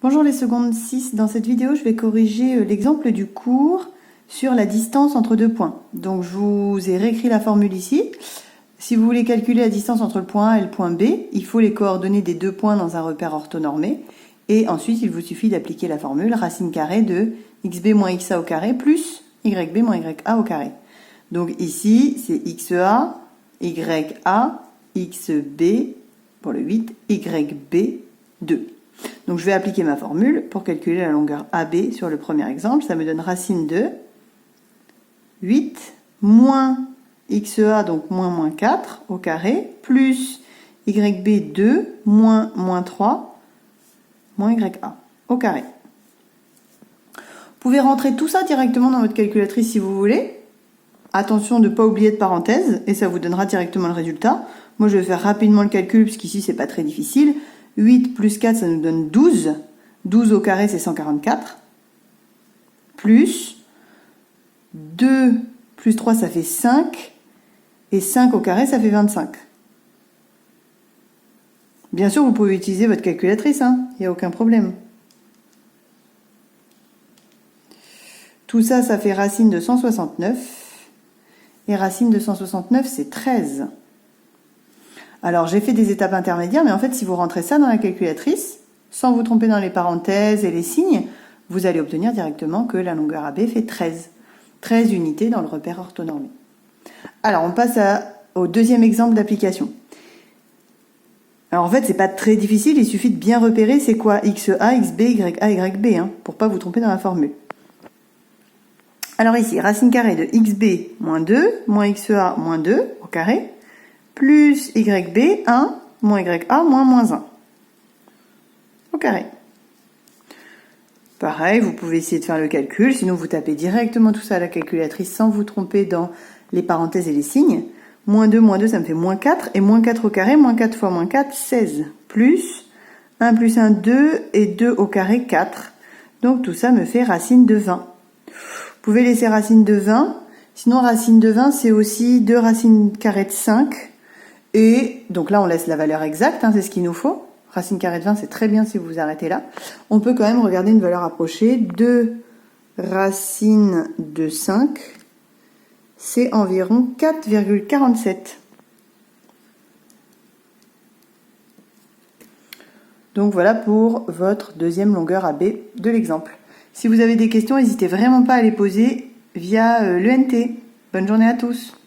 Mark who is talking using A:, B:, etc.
A: Bonjour les secondes 6, dans cette vidéo je vais corriger l'exemple du cours sur la distance entre deux points. Donc je vous ai réécrit la formule ici. Si vous voulez calculer la distance entre le point A et le point B, il faut les coordonnées des deux points dans un repère orthonormé. Et ensuite il vous suffit d'appliquer la formule racine carrée de xb moins xa au carré plus yb moins ya au carré. Donc ici c'est xa, ya, xb pour le 8, yb 2. Donc je vais appliquer ma formule pour calculer la longueur AB sur le premier exemple. Ça me donne racine de 8 moins XEA, donc moins 4 au carré, plus YB 2 moins 3 moins YA au carré. Vous pouvez rentrer tout ça directement dans votre calculatrice si vous voulez. Attention de ne pas oublier de parenthèse et ça vous donnera directement le résultat. Moi je vais faire rapidement le calcul puisqu'ici c'est pas très difficile. 8 plus 4, ça nous donne 12. 12 au carré, c'est 144. Plus 2 plus 3, ça fait 5. Et 5 au carré, ça fait 25. Bien sûr, vous pouvez utiliser votre calculatrice, il n'y a aucun problème. Tout ça, ça fait racine de 169. Et racine de 169, c'est 13. Alors, j'ai fait des étapes intermédiaires, mais en fait, si vous rentrez ça dans la calculatrice, sans vous tromper dans les parenthèses et les signes, vous allez obtenir directement que la longueur AB fait 13. 13 unités dans le repère orthonormé. Alors, on passe au deuxième exemple d'application. Alors, en fait, c'est pas très difficile, il suffit de bien repérer c'est quoi XA, XB, YA, YB, pour pas vous tromper dans la formule. Alors ici, racine carrée de XB moins 2, moins XA moins 2 au carré, plus YB, 1, moins YA, moins 1. Au carré. Pareil, vous pouvez essayer de faire le calcul, sinon vous tapez directement tout ça à la calculatrice sans vous tromper dans les parenthèses et les signes. Moins 2, ça me fait moins 4, et moins 4 au carré, moins 4 fois moins 4, 16. Plus 1 plus 1, 2, et 2 au carré, 4. Donc tout ça me fait racine de 20. Vous pouvez laisser racine de 20, sinon racine de 20 c'est aussi 2 racines carrées de 5. Et donc là, on laisse la valeur exacte, c'est ce qu'il nous faut. Racine carrée de 20, c'est très bien si vous vous arrêtez là. On peut quand même regarder une valeur approchée. 2 racine de 5, c'est environ 4,47. Donc voilà pour votre deuxième longueur AB de l'exemple. Si vous avez des questions, n'hésitez vraiment pas à les poser via l'ENT. Bonne journée à tous.